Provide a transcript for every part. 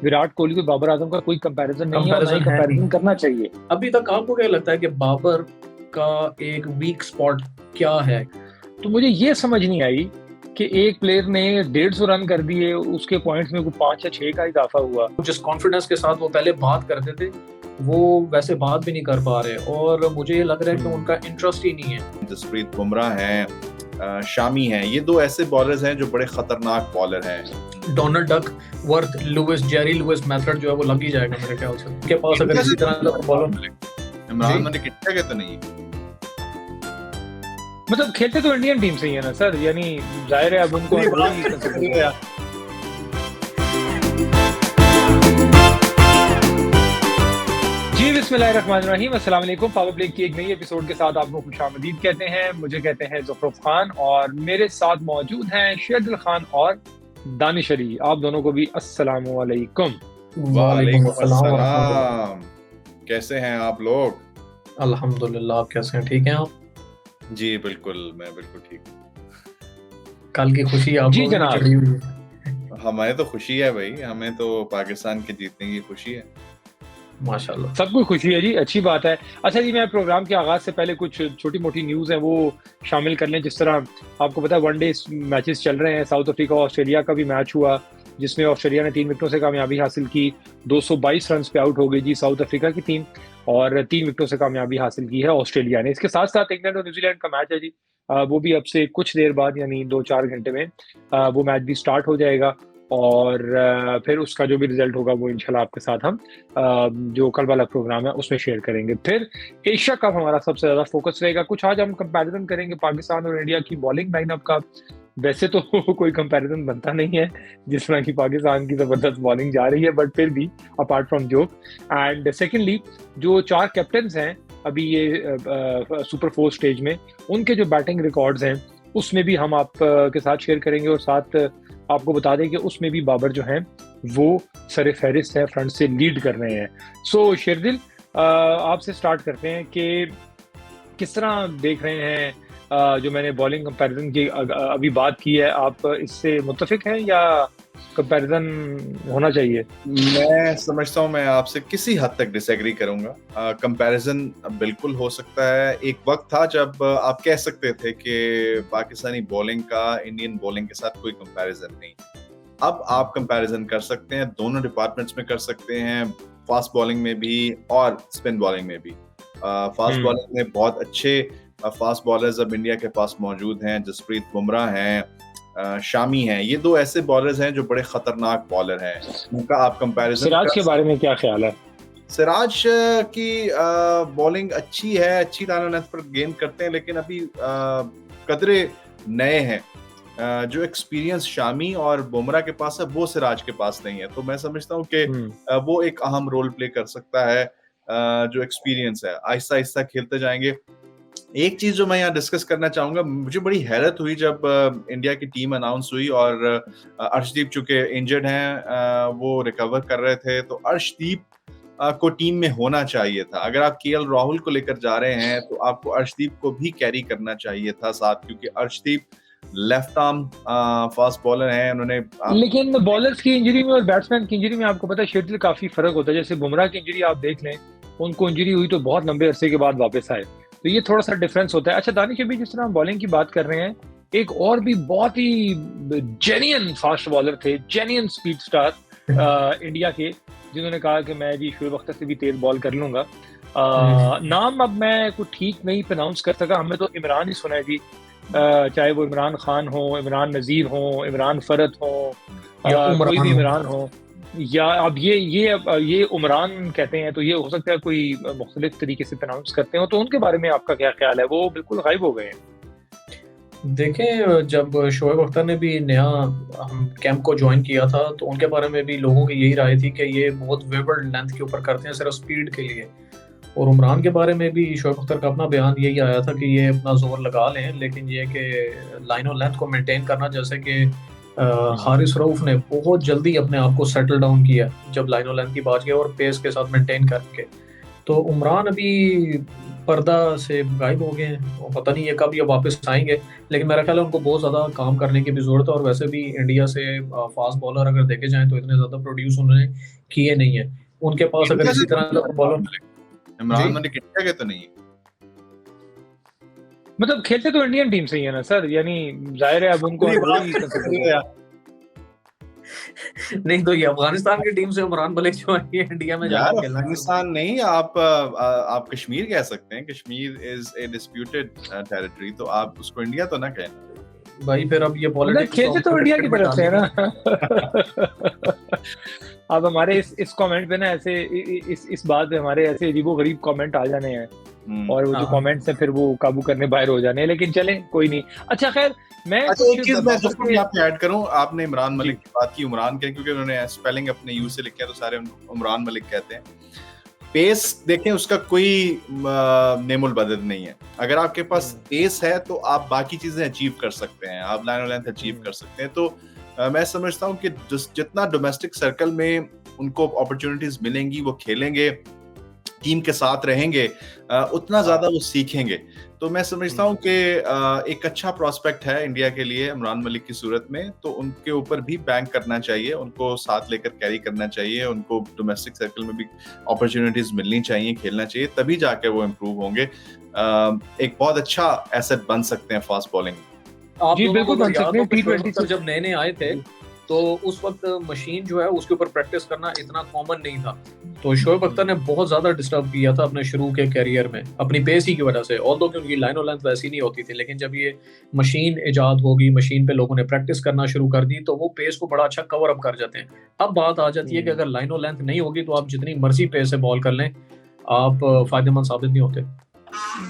विराट कोहली और बाबर आजम का कोई कंपैरिजन नहीं है और ना ही कंपैरिजन है कंपैरिजन नहीं। करना चाहिए। अभी तक आपको क्या लगता है कि बाबर का एक वीक स्पॉट क्या है? तो मुझे ये समझ नहीं आई कि एक प्लेयर ने 150 रन कर दिए, उसके पॉइंट्स में 5 या 6 का इजाफा हुआ। जिस कॉन्फिडेंस के साथ वो पहले बात करते थे वो वैसे बात भी नहीं कर पा रहे, और मुझे ये लग रहा है कि उनका इंटरेस्ट ही नहीं है। जसप्रीत बुमराह हैं, शामी हैं, ये दो ऐसे बॉलर्स हैं जो बड़े खतरनाक बॉलर हैं। Donald Duckworth Lewis, Jerry Lewis method जो है वो लग ही जाएगा मेरे ख्याल से उनके पास, अगर इसी तरह का बॉलर। इमरान मलिक इंडिया के तो नहीं, मतलब खेलते तो इंडियन टीम से ही है ना सर, यानी जाहिर है अब उनको जी बिस्मिल्लाहिर्रहमानिर्रहीम, अस्सलाम वालेकुम। पावर प्ले की एक नई एपिसोड के साथ आपको खुशामदीद कहते हैं। मुझे कहते हैं ज़ुफ़रुफ़ खान और मेरे साथ मौजूद हैं शेरदिल खान और दानिश अली। आप दोनों को भी अस्सलामु अलैकुम। वालेकुम अस्सलाम। कैसे हैं आप लोग? अल्हम्दुलिल्लाह, आप कैसे हैं? ठीक हैं आप? जी बिल्कुल, मैं बिल्कुल ठीक हूँ। कल की खुशी आपको जी जनाब। चढ़ी हुई है? हमें तो खुशी है भाई, हमें तो पाकिस्तान के जीतने की खुशी है। माशाल्लाह, सबको खुशी है जी, अच्छी बात है। अच्छा जी, मैं प्रोग्राम के आगाज से पहले कुछ छोटी मोटी न्यूज़ हैं वो शामिल कर लें। जिस तरह आपको पता है वनडे मैचेस चल रहे हैं, साउथ अफ्रीका और ऑस्ट्रेलिया का भी मैच हुआ जिसमें ऑस्ट्रेलिया ने 3 विकेटों से कामयाबी हासिल की। 222 रन पे आउट हो गई जी साउथ अफ्रीका की टीम और 3 विकेटों से कामयाबी हासिल की है ऑस्ट्रेलिया ने। इसके साथ साथ इंग्लैंड और न्यूजीलैंड का मैच है जी, वो भी अब से कुछ देर बाद यानी 2-4 घंटे में वो मैच भी स्टार्ट हो जाएगा और फिर उसका जो भी रिजल्ट होगा वो इंशाल्लाह आपके साथ हम जो कल वाला प्रोग्राम है उसमें शेयर करेंगे। फिर एशिया कप हमारा सबसे ज़्यादा फोकस रहेगा। कुछ आज हम कंपैरिजन करेंगे पाकिस्तान और इंडिया की बॉलिंग लाइनअप का। वैसे तो कोई कंपैरिजन बनता नहीं है जिस तरह की पाकिस्तान की ज़बरदस्त बॉलिंग जा रही है, बट फिर भी apart from joke. And secondly जो 4 कैप्टन्स हैं अभी ये सुपर 4 स्टेज में, उनके जो बैटिंग रिकॉर्ड्स हैं उसमें भी हम आप के साथ शेयर करेंगे और साथ आपको बता दें कि उसमें भी बाबर जो हैं वो सर फहरिस्त है, फ्रंट से लीड कर रहे हैं। सो शेरदिल, आपसे स्टार्ट करते हैं कि किस तरह देख रहे हैं जो मैंने बॉलिंग कंपैरिजन की अभी बात की है, आप इससे मुत्तफिक हैं या कंपैरिजन होना चाहिए? मैं समझता हूँ मैं आपसे किसी हद तक डिसएग्री करूंगा। कंपैरिजन बिल्कुल हो सकता है। एक वक्त था जब आप कह सकते थे कि पाकिस्तानी बॉलिंग का इंडियन बॉलिंग के साथ कोई कंपैरिजन नहीं। अब आप कंपैरिजन कर सकते हैं, दोनों डिपार्टमेंट्स में कर सकते हैं, फास्ट बॉलिंग में भी और स्पिन बॉलिंग में भी। फास्ट बॉलिंग में बहुत अच्छे फास्ट बॉलर्स अब इंडिया के पास मौजूद हैं। जसप्रीत बुमराह हैं, शामी हैं, ये दो ऐसे बॉलर्स हैं जो बड़े खतरनाक बॉलर हैं। उनका आप कंपैरिजन सिराज के बारे में क्या ख्याल है? सिराज की बॉलिंग अच्छी है, अच्छी रन लेंथ पर गेंद करते हैं, लेकिन अभी कदरे नए हैं। जो एक्सपीरियंस शामी और बुमराह के पास है वो सिराज के पास नहीं है। तो मैं समझता हूँ कि वो एक अहम रोल प्ले कर सकता है। जो एक्सपीरियंस है, आहिस्ता आहिस्ता खेलते जाएंगे। एक चीज जो मैं यहाँ डिस्कस करना चाहूंगा, मुझे बड़ी हैरत हुई जब इंडिया की टीम अनाउंस हुई और अर्शदीप चूंकि इंजर्ड हैं, वो रिकवर कर रहे थे, तो अर्शदीप को टीम में होना चाहिए था। अगर आप केएल राहुल को लेकर जा रहे हैं तो आपको अर्शदीप को भी कैरी करना चाहिए था साथ, क्योंकि Arshdeep left arm fast bowler हैं। उन्होंने लेकिन बॉलर्स की इंजरी में और बैट्समैन की इंजरी में आपको पता है शेरदिल काफी फर्क होता है। जैसे बुमराह की इंजरी आप देख लें, उनको इंजरी हुई तो बहुत लंबे अरसे के बाद वापस आए, तो ये थोड़ा सा डिफरेंस होता है। अच्छा दानिश, अभी जिस तरह हम बॉलिंग की बात कर रहे हैं, एक और भी बहुत ही जेन्युइन फास्ट बॉलर थे, जेन्युइन स्पीड स्टार इंडिया के, जिन्होंने कहा कि मैं जी शुएब अख्तर से भी तेज बॉल कर लूंगा। नाम अब मैं कुछ ठीक नहीं प्रोनाउंस कर सका, हमने तो इमरान ही सुना है जी। चाहे वो इमरान खान हो, इमरान नज़ीर हो, इमरान फरद हो, कोई भी इमरान हो, या अब ये उमरान कहते हैं, तो ये हो सकता है कोई मुख्तलिफ तरीके से प्रोनाउंस करते हो। तो उनके बारे में आपका क्या ख्याल है? वो बिल्कुल गायब हो गए हैं। देखें, जब शोएब अख्तर ने भी नया हम कैंप को ज्वाइन किया था तो उनके बारे में भी लोगों की यही राय थी कि ये बहुत वेवर्ड लेंथ के ऊपर करते हैं सिर्फ स्पीड के लिए। और उमरान के बारे में भी शोएब अख्तर का अपना बयान यही आया था कि ये अपना जोर लगा लें, लेकिन ये कि लाइन और लेंथ को मेंटेन करना, जैसे कि हारिस रऊफ ने बहुत जल्दी अपने आप को सेटल डाउन किया जब लाइन और लेंथ की बात की और पेस के साथ मेंटेन करके। तो उमरान अभी पर्दा से गायब हो गए हैं, और पता नहीं ये कब ये वापस आएंगे। लेकिन मेरा ख्याल है उनको बहुत ज़्यादा काम करने की भी ज़रूरत है, और वैसे भी इंडिया से फास्ट बॉलर अगर देखे जाएं तो इतने ज़्यादा प्रोड्यूस उन्होंने किए नहीं है। उनके पास अगर इसी तरह का बॉलर इमरान मलिक इंडिया के तो नहीं है, मतलब खेलते तो इंडियन टीम से ही है ना सर, यानी जाहिर है अब उनको नहीं तो ये अफगानिस्तान की टीम से इमरान मलिक जो है ये इंडिया में जाकर खेलना। अफगानिस्तान नहीं, आप कश्मीर कह सकते हैं, Kashmir is a disputed territory, तो आप उसको इंडिया तो ना कहना भाई। फिर अब ये पॉलिटिक्स खेलते तो इंडिया की तरफ से है ना। अब हमारे इस कमेंट पे ना ऐसे इस बात पे हमारे ऐसे अजीबो-गरीब कमेंट आ जाने हैं, और वो जो कमेंट्स हैं फिर वो काबू करने बाहर हो जाने हैं, लेकिन चलें कोई नहीं। अच्छा खैर एक चीज मैं आपको ऐड करूं, आपने इमरान मलिक की बात की, उमरान के, क्योंकि उन्होंने स्पेलिंग अपने यू से लिखा है तो सारे उमरान मलिक कहते हैं। पेस देखें, उसका कोई नेमुल बदल नहीं है। अगर आपके पास पेस है तो आप बाकी चीजें अचीव कर सकते हैं, आप लाइन लेंथ अचीव कर सकते हैं। तो मैं समझता हूं कि जितना डोमेस्टिक सर्कल में उनको अपॉर्चुनिटीज मिलेंगी, वो खेलेंगे, टीम के साथ रहेंगे, उतना ज्यादा वो सीखेंगे। तो मैं समझता हूं कि एक अच्छा प्रोस्पेक्ट है इंडिया के लिए इमरान मलिक की सूरत में, तो उनके ऊपर भी बैंक करना चाहिए, उनको साथ लेकर कैरी करना चाहिए, उनको डोमेस्टिक सर्कल में भी अपॉर्चुनिटीज मिलनी चाहिए, खेलना चाहिए, तभी जाके वो इम्प्रूव होंगे, एक बहुत अच्छा एसेट बन सकते हैं फास्ट बॉलिंग। जी बिल्कुल बन सकते हैं। T20 जब नए आए थे तो उस वक्त मशीन जो है उसके ऊपर प्रैक्टिस करना इतना कॉमन नहीं था, तो शोएब अख्तर ने बहुत ज्यादा डिस्टर्ब किया था अपने शुरू के कैरियर में अपनी पेस ही की वजह से, ऑल्दो कि उनकी लाइन और लेंथ वैसी नहीं होती थी। लेकिन जब ये मशीन इजाद होगी, मशीन पे लोगों ने प्रैक्टिस करना शुरू कर दी, तो वो पेस को बड़ा अच्छा कवर अप कर जाते हैं। अब बात आ जाती है कि अगर लाइन और लेंथ नहीं होगी तो आप जितनी मर्जी पेस से बॉल कर लें, आप फायदेमंद साबित नहीं होते।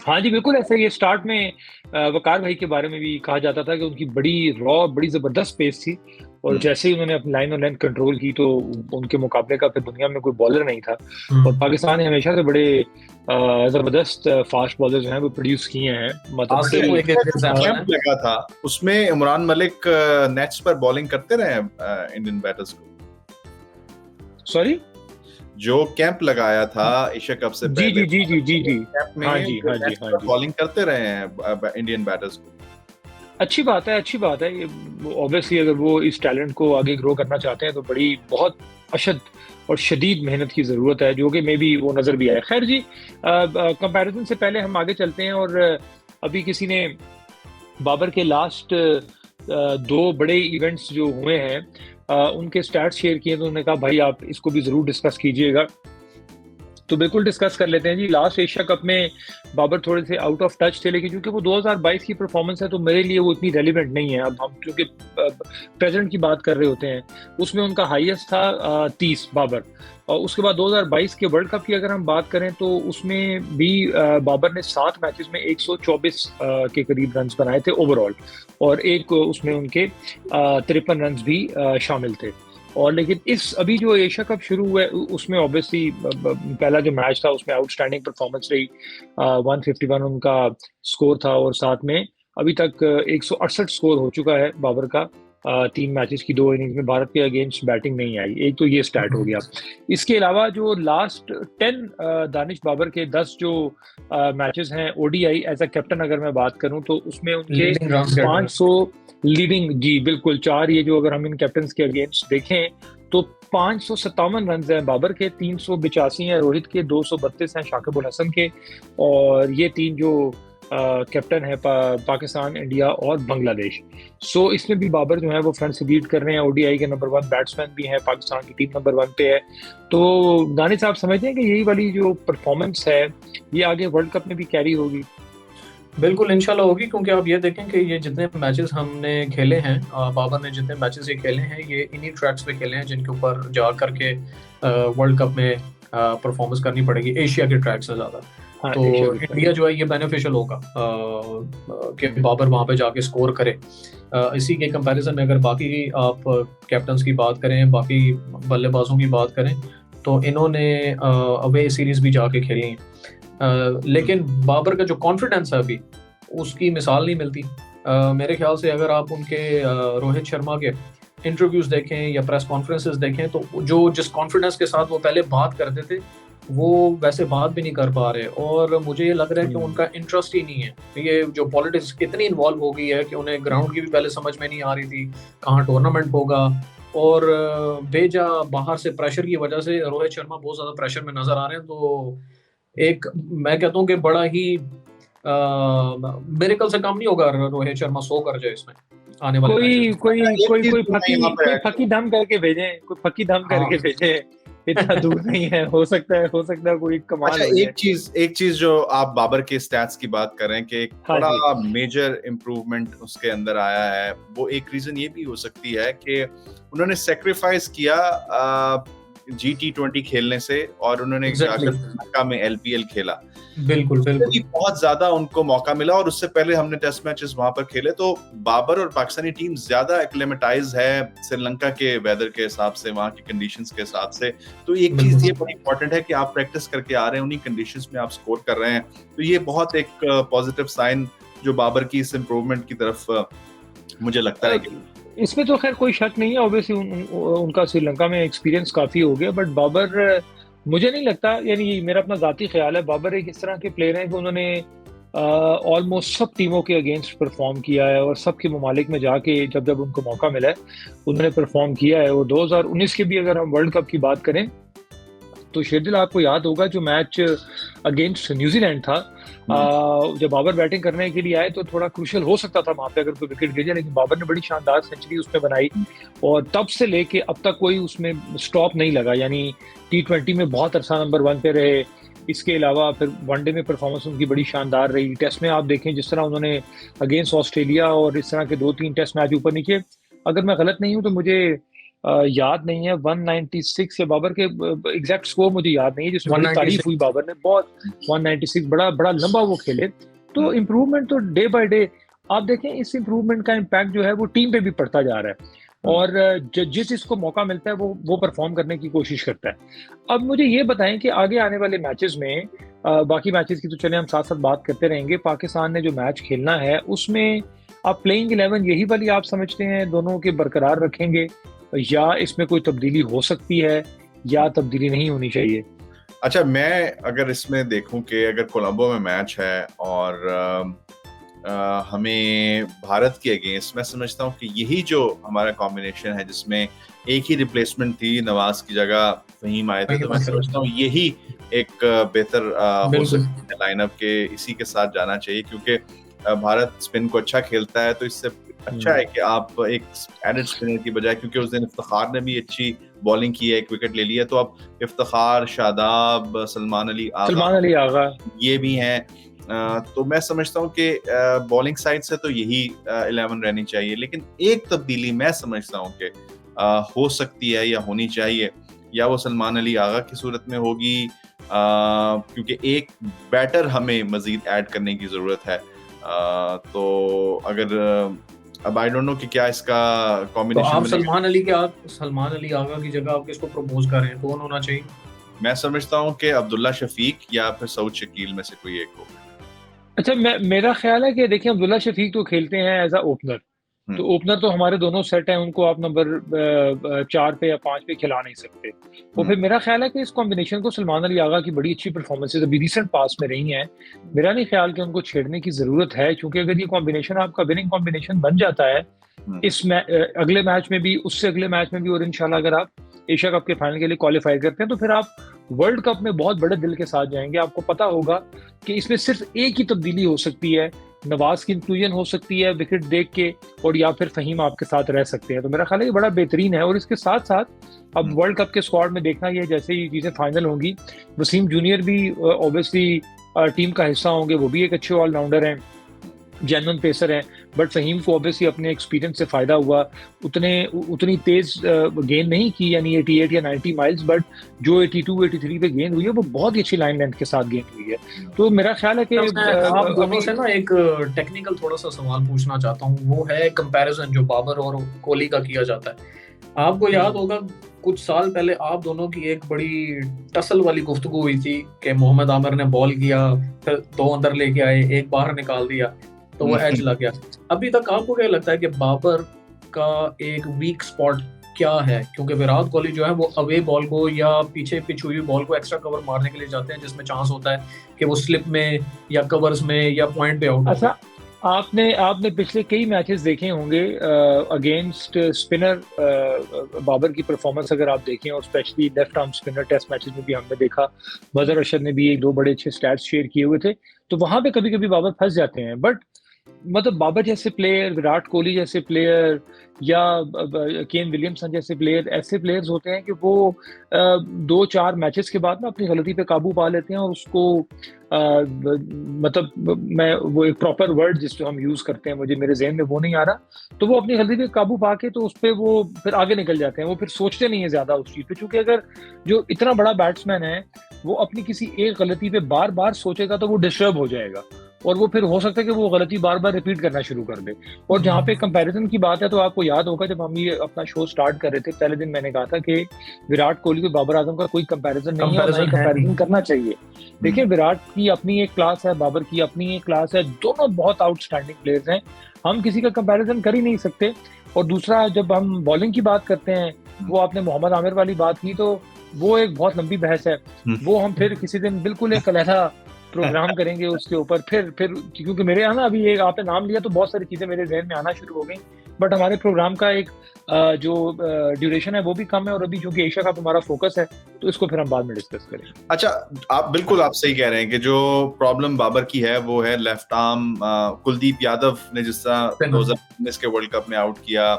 हाँ जी बिल्कुल ऐसा ही है। स्टार्ट में वकार भाई के बारे में भी कहा जाता था कि उनकी बड़ी जबरदस्त पेस थी, और जैसे ही उन्होंने अपनी लाइन और लेंथ कंट्रोल की तो उनके मुकाबले का फिर दुनिया में कोई बॉलर नहीं था। और पाकिस्तान ने हमेशा से बड़े जबरदस्त फास्ट बॉलर जो हैं वो प्रोड्यूस किए हैं। मतलब लगा था उसमें इमरान मलिक नेट्स पर बॉलिंग करते रहे इंडियन बैटर्स को। सॉरी, जो कैंप लगाया था एशिया कप से पहले, जी कैंप में बॉलिंग करते रहे हैं इंडियन बैटर्स को। अच्छी बात है ये। ऑब्वियसली अगर वो इस टैलेंट को आगे ग्रो करना चाहते हैं तो बहुत अशद और शदीद मेहनत की ज़रूरत है, जो कि मे बी वो नज़र भी आए। खैर जी, कंपैरिजन से पहले हम आगे चलते हैं, और अभी किसी ने बाबर के लास्ट 2 बड़े इवेंट्स जो हुए हैं उनके स्टैट्स शेयर किए, तो उन्होंने कहा भाई आप इसको भी ज़रूर डिस्कस कीजिएगा। तो बिल्कुल डिस्कस कर लेते हैं जी। लास्ट एशिया कप में बाबर थोड़े से आउट ऑफ टच थे, लेकिन क्योंकि वो 2022 की परफॉर्मेंस है तो मेरे लिए वो इतनी रेलिवेंट नहीं है। अब हम क्योंकि प्रेजेंट की बात कर रहे होते हैं, उसमें उनका हाईएस्ट था 30 बाबर, और उसके बाद 2022 के वर्ल्ड कप की अगर हम बात करें तो उसमें भी बाबर ने 7 मैचेस में 124 के करीब रन्स बनाए थे ओवरऑल, और एक उसमें उनके 53 रन्स भी शामिल थे। और लेकिन इस अभी जो एशिया कप शुरू हुआ है उसमें ऑब्वियसली पहला जो मैच था उसमें आउटस्टैंडिंग परफॉर्मेंस रही, 151 उनका स्कोर था, और साथ में अभी तक 168 स्कोर हो चुका है बाबर का 3 मैचेस की 2 इनिंग्स में। भारत के अगेंस्ट बैटिंग नहीं आई, एक तो ये स्टार्ट हो गया। इसके अलावा जो लास्ट 10 दानिश बाबर के 10 जो मैचेस हैं ओडीआई एज अ कैप्टन अगर मैं बात करूं तो उसमें उनके 500 लीडिंग, जी बिल्कुल 4, ये जो अगर हम इन कैप्टन्स के अगेंस्ट देखें तो 557 रन हैं बाबर के, 382 हैं रोहित के, 232 हैं शाकिब उल हसन के, और ये 3 जो कैप्टन है पाकिस्तान, इंडिया और बांग्लादेश। सो इसमें भी बाबर जो है वो फ्रंट से लीड कर रहे हैं, ओडीआई के नंबर 1 बैट्समैन भी हैं, पाकिस्तान की टीम नंबर 1 पे है। तो दानिश साहब समझते हैं कि यही वाली जो परफॉर्मेंस है ये आगे वर्ल्ड कप में भी कैरी होगी? बिल्कुल इंशाल्लाह होगी, क्योंकि आप ये देखें कि ये जितने मैचेस हमने खेले हैं, बाबर ने जितने मैचेस ये खेले हैं ये इन्हीं ट्रैक्स पे खेले हैं जिनके ऊपर जा करके वर्ल्ड कप में परफॉर्मेंस करनी पड़ेगी एशिया के ट्रैक से ज़्यादा। हाँ, तो इंडिया जो है ये बेनिफिशियल होगा कि बाबर वहाँ पे जाके स्कोर करे। इसी के कंपैरिजन में अगर बाकी आप कैप्टन्स की बात करें, बाकी बल्लेबाजों की बात करें, तो इन्होंने अवे सीरीज भी जाके खेली हैं, लेकिन बाबर का जो कॉन्फिडेंस है अभी उसकी मिसाल नहीं मिलती। मेरे ख्याल से अगर आप उनके रोहित शर्मा के इंटरव्यूज देखें या प्रेस कॉन्फ्रेंसेस देखें तो जो जिस कॉन्फिडेंस के साथ वो पहले बात करते थे वो वैसे बात भी नहीं कर पा रहे, और मुझे ये लग रहा है कि उनका इंटरेस्ट ही नहीं है। ये जो पॉलिटिक्स इतनी इन्वॉल्व हो गई है कि उन्हें ग्राउंड की भी पहले समझ में नहीं आ रही थी कहाँ टूर्नामेंट होगा, और बेजा बाहर से प्रेशर की वजह से रोहित शर्मा बहुत ज्यादा प्रेशर में नजर आ रहे हैं। तो एक मैं कहता हूँ कि बड़ा ही मिरेकल से काम नहीं होगा रोहित शर्मा 100 कर जाए इसमें आने वाले मैचेस कोई में। कोई कोई कोई फकी दम करके भेजें, कोई फकी दम करके भेजें, इतना दूर नहीं है, हो सकता है कोई कमाल। अच्छा, एक चीज जो आप बाबर के स्टैट्स की बात कर रहे हैं कि एक बड़ा मेजर इम्प्रूवमेंट उसके अंदर आया है, वो एक रीजन ये भी हो सकती है कि उन्होंने सेक्रीफाइस किया G20 खेलने से, और उन्होंने जाकर श्रीलंका में LPL खेला। बिल्कुल बहुत ज्यादा उनको मौका मिला, और उससे पहले हमने टेस्ट मैचेस वहां पर खेले, तो बाबर और पाकिस्तानी टीम ज्यादा एक्लेमेटाइज है श्रीलंका के वेदर के हिसाब से, वहां की कंडीशंस के हिसाब से। तो एक चीज ये बड़ी इंपॉर्टेंट है कि आप प्रैक्टिस करके आ रहे हैं, उन्हीं कंडीशंस में आप स्कोर कर रहे हैं, तो ये बहुत एक पॉजिटिव साइन जो बाबर की इस इम्प्रूवमेंट की तरफ मुझे लगता है। इसमें तो खैर कोई शक नहीं है, ऑब्वियसली उनका श्रीलंका में एक्सपीरियंस काफी हो गया, बट बाबर मुझे नहीं लगता, यानी मेरा अपना जाती ख्याल है, बाबर एक इस तरह के प्लेयर हैं कि उन्होंने ऑलमोस्ट सब टीमों के अगेंस्ट परफॉर्म किया है, और सबके ममालिक में जाके जब जब उनको मौका मिला है उन्होंने परफॉर्म किया है। और 2019 के भी अगर हम वर्ल्ड कप की बात करें तो शेरदिल आपको याद होगा जो मैच अगेंस्ट न्यूजीलैंड था, जब बाबर बैटिंग करने के लिए आए तो थोड़ा क्रूशियल हो सकता था वहां पे अगर कोई विकेट गिर जाए, लेकिन बाबर ने बड़ी शानदार सेंचुरी उसमें बनाई, और तब से लेके अब तक कोई उसमें स्टॉप नहीं लगा, यानी T20 में बहुत अरसा नंबर 1 पे रहे। इसके अलावा फिर वनडे में परफॉर्मेंस उनकी बड़ी शानदार रही। टेस्ट में आप देखें जिस तरह उन्होंने अगेंस्ट ऑस्ट्रेलिया और इस तरह के 2-3 टेस्ट मैच ऊपर नीचे, अगर मैं गलत नहीं हूँ तो मुझे याद नहीं है 196 या बाबर के एग्जैक्ट स्कोर मुझे याद नहीं है, जिसमें बड़ी तारीफ हुई बाबर ने, बहुत 196 बड़ा लंबा वो खेले। तो इम्प्रूवमेंट तो डे बाय डे आप देखें, इस इम्प्रूवमेंट का इम्पैक्ट जो है वो टीम पे भी पड़ता जा रहा है, और जिस इसको मौका मिलता है वो परफॉर्म करने की कोशिश करता है। अब मुझे ये बताएं कि आगे आने वाले मैचेस में, बाकी मैचेस की तो चले हम साथ साथ बात करते रहेंगे, पाकिस्तान ने जो मैच खेलना है उसमें आप प्लेइंग 11 यही वाली आप समझते हैं दोनों के बरकरार रखेंगे, या इसमें कोई तब्दीली हो सकती है या तब्दीली नहीं होनी चाहिए? अच्छा, मैं अगर इसमें देखूं कि अगर कोलंबो में मैच है और हमें भारत के अगेंस्ट, मैं समझता हूं कि यही जो हमारा कॉम्बिनेशन है जिसमें एक ही रिप्लेसमेंट थी, नवाज की जगह फहीम आए थे, तो मैं समझता हूं यही एक बेहतर हो सकती है लाइनअप के, इसी के साथ जाना चाहिए, क्योंकि भारत स्पिन को अच्छा खेलता है, तो इससे अच्छा है कि आप एक एडेड स्पिनर की बजाय, क्योंकि उस दिन इफ्तिखार ने भी अच्छी बॉलिंग की है, एक विकेट ले लिया, तो अब इफ्तिखार, शादाब, सलमान अली आगा ये भी हैं, तो मैं समझता हूँ कि बॉलिंग साइड से तो यही 11 रहनी चाहिए। लेकिन एक तब्दीली मैं समझता हूँ कि हो सकती है या होनी चाहिए, या वो सलमान अली आगा की सूरत में होगी, क्योंकि एक बैटर हमें मजीद ऐड करने की जरूरत है। तो अगर अब आई डोंट नो कि क्या इसका कॉम्बिनेशन, तो आप सलमान अली आगा की जगह आप किसको प्रपोज कर रहे हैं, कौन होना चाहिए? मैं समझता हूँ कि अब्दुल्ला शफीक या फिर सऊद शकील में से कोई एक हो। अच्छा, मेरा ख्याल है कि देखिए अब्दुल्ला शफीक तो खेलते हैं एज अ ओपनर, तो ओपनर तो हमारे दोनों सेट हैं, उनको आप नंबर 4 पे या 5 पे खिला नहीं सकते। तो फिर मेरा ख्याल है कि इस कॉम्बिनेशन को, सलमान अली आगा की बड़ी अच्छी परफॉर्मेंसेज अभी रिसेंट पास में रही हैं, मेरा नहीं ख्याल कि उनको छेड़ने की जरूरत है, क्योंकि अगर ये कॉम्बिनेशन आपका विनिंग कॉम्बिनेशन बन जाता है इस अगले मैच में भी, उससे अगले मैच में भी, और इंशाल्लाह अगर आप एशिया कप के फाइनल के लिए क्वालिफाई करते हैं तो फिर आप वर्ल्ड कप में बहुत बड़े दिल के साथ जाएंगे। आपको पता होगा कि इसमें सिर्फ एक ही तब्दीली हो सकती है, नवाज की इंक्लूजन हो सकती है विकेट देख के, और या फिर फहीम आपके साथ रह सकते हैं। तो मेरा ख्याल है ये बड़ा बेहतरीन है। और इसके साथ साथ अब वर्ल्ड कप के स्क्वाड में देखना ये, जैसे ही चीजें फाइनल होंगी, वसीम जूनियर भी ऑब्वियसली टीम का हिस्सा होंगे, वो भी एक अच्छे ऑलराउंडर हैं, जेन्युइन पेसर है, बट फहीम को ऑब्वियसली अपने एक्सपीरियंस से फायदा हुआ, उतनी तेज गेंद नहीं की, यानी 88 या 90 माइल्स, बट जो 82-83 पे गेंद हुई है वो बहुत ही अच्छी लाइन लेंथ के साथ गेंद हुई है। तो मेरा ख्याल है कि आप दोनों से ना एक टेक्निकल थोड़ा सा सवाल पूछना चाहता हूँ, वो है कंपैरिजन जो बाबर और कोहली का किया जाता है। आपको याद होगा कुछ साल पहले आप दोनों की एक बड़ी टसल वाली गुफ्तगू हुई थी कि मोहम्मद आमिर ने बॉल किया, फिर 2 अंदर लेके आए, एक बाहर निकाल दिया, तो वो एज लग गया। अभी तक आपको क्या लगता है कि बाबर का एक वीक स्पॉट क्या है, क्योंकि विराट कोहली जो है वो अवे बॉल को या पीछे पिच हुई बॉल को एक्स्ट्रा कवर मारने के लिए जाते हैं, जिसमें चांस होता है कि वो स्लिप में या कवर्स में या पॉइंट पे आउट हो। अच्छा, आपने पिछले कई मैचेस देखे होंगे अगेंस्ट स्पिनर, बाबर की परफॉर्मेंस अगर आप देखें, और specially left arm spinner test matches में भी हमने देखा, बजर अरशद ने भी एक दो बड़े अच्छे स्टैट्स शेयर किए हुए थे, तो वहां पे कभी कभी बाबर फंस जाते हैं। बट मतलब बाबर जैसे प्लेयर, विराट कोहली जैसे प्लेयर, या केन विलियमसन जैसे प्लेयर, ऐसे प्लेयर्स होते हैं कि वो 2-4 मैचेस के बाद ना अपनी गलती पे काबू पा लेते हैं, और उसको मतलब मैं वो एक प्रॉपर वर्ड जिसको हम यूज करते हैं, मुझे मेरे जहन में वो नहीं आ रहा, तो वो अपनी गलती पे काबू पा के तो उस पर वो फिर आगे निकल जाते हैं, वो फिर सोचते नहीं है ज्यादा उस चीज पे, क्योंकि अगर जो इतना बड़ा बैट्समैन है वो अपनी किसी एक गलती पे बार बार सोचेगा तो वो डिस्टर्ब हो जाएगा, और वो फिर हो सकता है कि वो गलती बार बार रिपीट करना शुरू कर दे। और जहाँ पे कंपैरिजन की बात है, तो आपको याद होगा जब हम ये अपना शो स्टार्ट कर रहे थे, पहले दिन मैंने कहा था कि विराट कोहली को बाबर आजम का कोई कंपैरिजन नहीं है, और नहीं कंपैरिजन करना चाहिए। देखिए, विराट की अपनी एक क्लास है, बाबर की अपनी एक क्लास है, दोनों बहुत आउटस्टैंडिंग प्लेयर्स हैं, हम किसी का कंपैरिजन कर ही नहीं सकते। और दूसरा, जब हम बॉलिंग की बात करते हैं, वो आपने मोहम्मद आमिर वाली बात की, तो वो एक बहुत लंबी बहस है, वो हम फिर किसी दिन बिल्कुल एक अलहदा प्रोग्राम करेंगे उसके ऊपर। फिर क्योंकि मेरे यहाँ ना अभी एक आपने नाम लिया तो बहुत सारी चीजें मेरे जहन में आना शुरू हो गई, बट हमारे प्रोग्राम का एक जो ड्यूरेशन है वो भी कम है, और अभी चूंकि एशिया कप हमारा फोकस है, तो इसको फिर हम बाद में डिस्कस करेंगे। अच्छा, आप सही कह रहे हैं कि जो प्रॉब्लम बाबर की है वो है लेफ्ट आर्म। कुलदीप यादव ने जिस तरह 2019 के वर्ल्ड कप में आउट किया,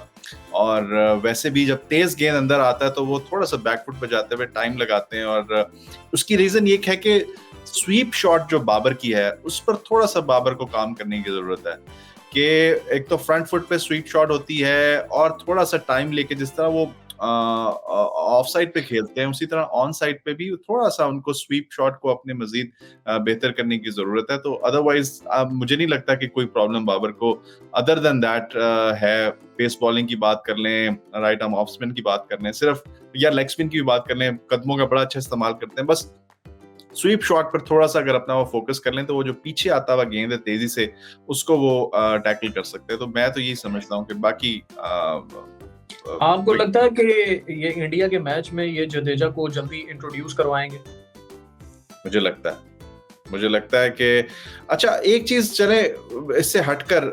और वैसे भी जब तेज गेंद अंदर आता है तो वो थोड़ा सा बैकफुट पे जाते हुए टाइम लगाते हैं, और उसकी रीजन ये है कि स्वीप शॉट जो बाबर की है उस पर थोड़ा सा बाबर को काम करने की जरूरत है, कि एक तो फ्रंट फुट पे स्वीप शॉट होती है, और थोड़ा सा टाइम लेके, जिस तरह वो ऑफ साइड पे खेलते हैं उसी तरह ऑन साइड पे भी थोड़ा सा उनको स्वीप शॉट को अपने मजीद बेहतर करने की जरूरत है। तो अदरवाइज मुझे नहीं लगता कि कोई प्रॉब्लम बाबर को अदर देन दैट है। पेस बॉलिंग की बात कर लें, राइट आर्म ऑफ स्पिन की बात कर लें, सिर्फ या लेग स्पिन की भी बात कर लें, कदमों का बड़ा अच्छा इस्तेमाल करते हैं, बस स्वीप शॉट पर थोड़ा सा अगर अपना वो फोकस कर लें तो वो जो पीछे आता हुआ गेंद है तेजी से उसको वो टैकल कर सकते हैं। तो मैं तो यही समझता हूँ कि बाकी आपको लगता है कि ये इंडिया के मैच में ये जडेजा को जल्दी इंट्रोड्यूस करवाएंगे? मुझे लगता है कि अच्छा, एक चीज चले इससे हटकर,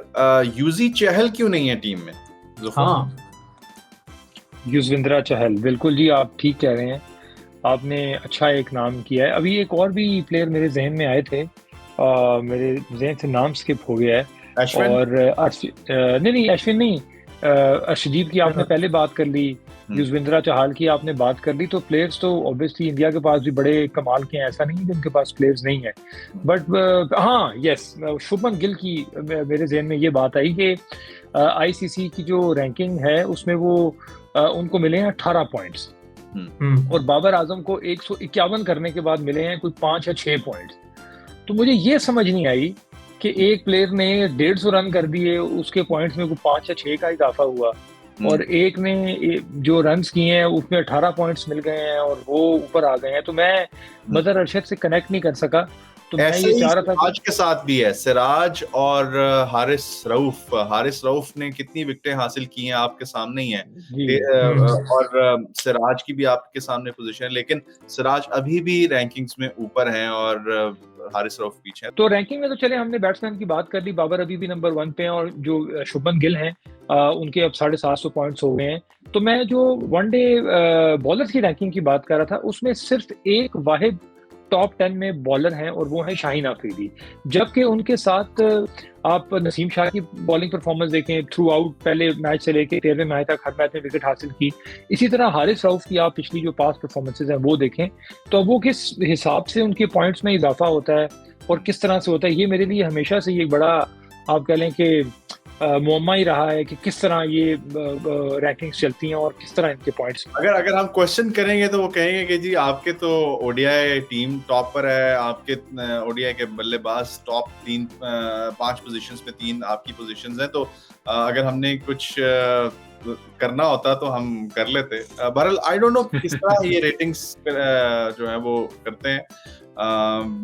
यूजी चहल क्यों नहीं है टीम में? हाँ, युजवेंद्र चहल, बिल्कुल जी, आप ठीक कह रहे हैं, आपने अच्छा एक नाम किया है। अभी एक और भी प्लेयर मेरे जहन में आए थे, मेरे जहन से नाम स्किप हो गया है, अश्विन? और नहीं अश्विन नहीं, अर्शदीप की आपने पहले बात कर ली, युजवेंद्र चहल की आपने बात कर ली, तो प्लेयर्स तो ऑब्वियसली इंडिया के पास भी बड़े कमाल के हैं, ऐसा नहीं है कि उनके पास प्लेयर्स नहीं है। बट हाँ, यस, शुभमन गिल की मेरे जहन में ये बात आई कि आईसीसी की जो रैंकिंग है उसमें वो उनको मिले हैं 18 पॉइंट्स, और बाबर आजम को 151 करने के बाद मिले हैं कोई 5 या 6 पॉइंट्स। तो मुझे ये समझ नहीं आई कि एक प्लेयर ने 150 रन कर दिए, उसके पॉइंट्स में कोई 5 या 6 का इजाफा हुआ, और एक ने जो रन्स किए हैं उसमें 18 पॉइंट्स मिल गए हैं और वो ऊपर आ गए हैं। तो मैं बजर अरशद से कनेक्ट नहीं कर सका, तो मैं ये चाह रहा था। सिराज के साथ भी है, सिराज और हारिस रऊफ ने कितनी विकेटें हासिल की हैं आपके सामने ही है, और सिराज की भी आपके सामने पोजीशन है, लेकिन सिराज अभी भी रैंकिंग्स में ऊपर हैं और हारिस रऊफ पीछे है। तो रैंकिंग में तो चले, हमने बैट्समैन की बात कर ली, बाबर अभी भी नंबर 1 पे हैं, और जो शुभमन गिल हैं उनके अब 750 पॉइंट्स हो गए हैं। तो मैं जो वनडे बॉलर्स की रैंकिंग की बात कर रहा था, उसमें सिर्फ एक वाहिद टॉप 10 में बॉलर हैं, और वो है शाहीन अफरीदी, जबकि उनके साथ आप नसीम शाह की बॉलिंग परफॉर्मेंस देखें, थ्रू आउट पहले मैच से लेके 13वें मैच तक हर मैच में विकेट हासिल की। इसी तरह हारिस रऊफ की आप पिछली जो पास्ट परफॉर्मेंसेज हैं वो देखें, तो वो किस हिसाब से उनके पॉइंट्स में इजाफा होता है और किस तरह से होता है, ये मेरे लिए हमेशा से ये बड़ा आप कह लें कि मुअम्मा ही रहा है कि किस तरह ये रैंकिंग्स चलती हैं और किस तरह इनके पॉइंट्स। अगर हम क्वेश्चन करेंगे तो वो कहेंगे कि जी आपके तो ओडीआई टीम टॉप पर है, आपके ओडीआई के बल्लेबाज टॉप 5 पोजीशंस पे 3 आपकी पोजीशंस हैं, तो अगर हमने कुछ करना होता तो हम कर लेते। बहरहाल आई डोंट नो किस तरह ये रेटिंग्स जो है वो करते हैं,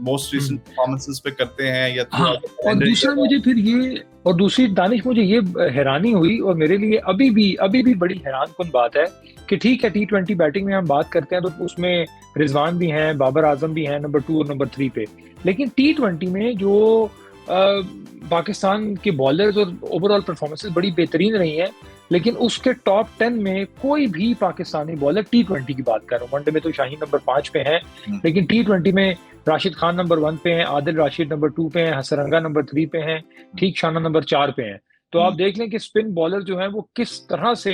मोस्ट रिसेंट परफॉर्मेंसेस पे करते हैं या हाँ, और दूसरा मुझे फिर ये, और दूसरी दानिश मुझे ये हैरानी हुई, और मेरे लिए अभी भी बड़ी हैरानकुन बात है कि ठीक है T20 बैटिंग में हम बात करते हैं तो उसमें रिजवान भी हैं, बाबर आजम भी हैं नंबर 2 और नंबर 3 पे, लेकिन T20 में जो पाकिस्तान के बॉलर्स और ओवरऑल परफॉर्मेंसेस बड़ी बेहतरीन रही हैं, लेकिन उसके टॉप 10 में कोई भी पाकिस्तानी बॉलर T20 की बात कर रहा हूँ, वनडे में तो शाहीन नंबर 5 पे हैं, लेकिन T20 में राशिद खान नंबर 1 पे हैं, आदिल राशिद नंबर 2 पे हैं, हसरंगा नंबर 3 पे हैं, ठीक शाना नंबर 4 पे हैं। तो आप देख लें कि स्पिन बॉलर जो हैं वो किस तरह से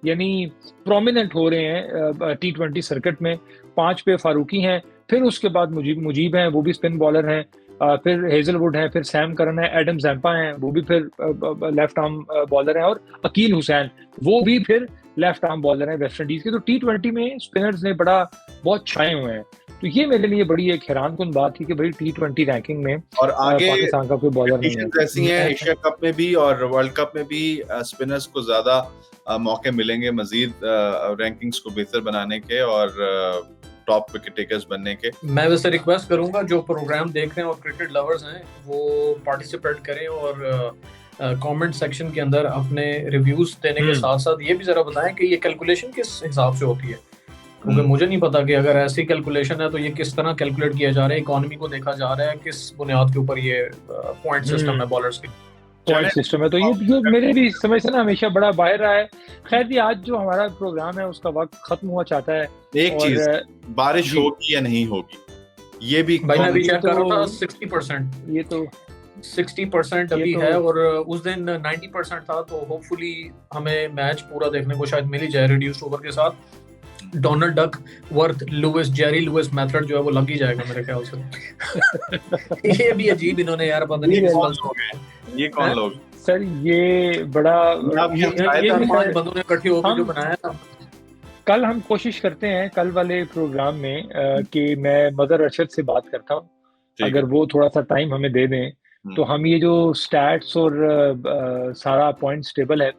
यानी प्रोमिनेंट हो रहे हैं T20 सर्किट में। 5 पे फारूकी हैं, फिर उसके बाद मुजीब हैं, वो भी स्पिन बॉलर हैं, फिर हेजलवुड है, फिर सैम करन है, एडम जैम्पा हैं, वो भी फिर लेफ्ट आर्म बॉलर हैं, और अकील हुसैन वो भी फिर लेफ्ट आर्म बॉलर हैं वेस्ट इंडीज के। तो T20 में स्पिनर्स ने बहुत छाए हुए हैं। तो ये मेरे लिए बड़ी एक हैरानकुन बात थी कि भाई T20 रैंकिंग में और आगे पाकिस्तान का कोई बॉलर नहीं है। ऐसी हैं, एशिया कप में भी और वर्ल्ड कप में भी स्पिनर्स को ज्यादा मौके मिलेंगे मजीद रैंकिंग्स को बेहतर बनाने के और टॉप विकेट टेकर्स बनने के। मैं वैसे रिक्वेस्ट करूंगा जो प्रोग्राम देख रहे हैं और क्रिकेट लवर्स हैं वो पार्टिसिपेट करें और कमेंट सेक्शन के अंदर अपने रिव्यूज देने के साथ साथ ये भी जरा बताएं कि ये कैलकुलेशन किस हिसाब से होती है, क्योंकि मुझे नहीं पता कि अगर ऐसी कैलकुलेशन है तो ये किस तरह कैलकुलेट किया जा रहा है, इकोनॉमी को देखा जा रहा है, किस बुनियाद के ऊपर ये पॉइंट सिस्टम है बॉलर्स की पॉइंट सिस्टम है। तो ये मेरे भी समझ से ना हमेशा बड़ा बाहर रहा है। खैर जी, आज जो हमारा प्रोग्राम है उसका वक्त खत्म हुआ चाहता है। एक चीज, बारिश होगी या नहीं होगी ये भी भाई मैं भी चेक कर रहा था 60%, ये तो 60% अभी है, और उस दिन 90% था, तो होपफुली हमें मैच पूरा देखने को शायद मिल ही जाए रिड्यूस्ड ओवर के साथ। Donald Duckworth Lewis Jerry Lewis method जो है वो लग ही जाएगा मेरे ख्याल से। ये भी अजीब इन्होंने यार पता नहीं ये कौन लोग सर, ये बड़ा ये 4-5 बंदों ने इकट्ठे होकर जो बनाया था। कल हम कोशिश करते हैं कल वाले प्रोग्राम में कि मैं मदर अरशद से बात करता हूँ, अगर वो थोड़ा सा टाइम हमें दे दें तो हम ये जो स्टैट्स और सारा पॉइंट्स टेबल है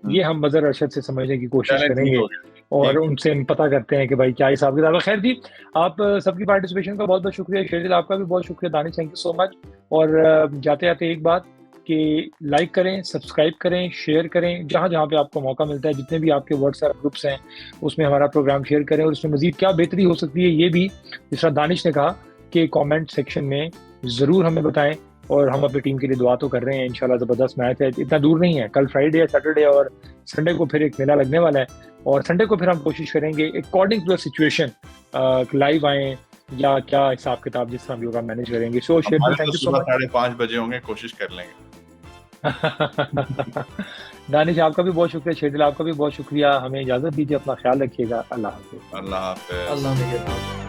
ये हम मदर अरशद से समझने की कोशिश करेंगे और उनसे हम पता करते हैं कि भाई क्या हिसाब किताब है। खैर जी, आप सबकी पार्टिसिपेशन का बहुत बहुत शुक्रिया। शेरदिल आपका भी बहुत शुक्रिया। Danish, thank you so much. और जाते जाते एक बात कि लाइक करें, सब्सक्राइब करें, शेयर करें, जहाँ जहाँ पे आपको मौका मिलता है, जितने भी आपके व्हाट्सएप ग्रुप्स हैं उसमें हमारा प्रोग्राम शेयर करें। और उसमें मजीद क्या बेहतरी हो सकती है ये भी, जिस तरह दानिश ने कहा, कि कमेंट सेक्शन में ज़रूर हमें बताएं। और हम अपनी टीम के लिए दुआ तो कर रहे हैं, इंशाल्लाह ज़बरदस्त मैच है, इतना दूर नहीं है, कल फ्राइडे है, सैटरडे और संडे को फिर एक मेला लगने वाला है, और संडे को फिर हम कोशिश करेंगे according to the situation live आए या क्या हिसाब किताब जिस तरह भी होगा मैनेज करेंगे। सो शेरदिल, थैंक यू सो मच। 5:30 बजे होंगे, कोशिश कर लेंगे। दानिश आपका भी बहुत शुक्रिया। शेरदिल आपका भी बहुत शुक्रिया। हमें इजाजत दीजिए, अपना ख्याल रखिएगा। अल्लाह हाफिज़। अल्लाह हाफिज़। अल्लाह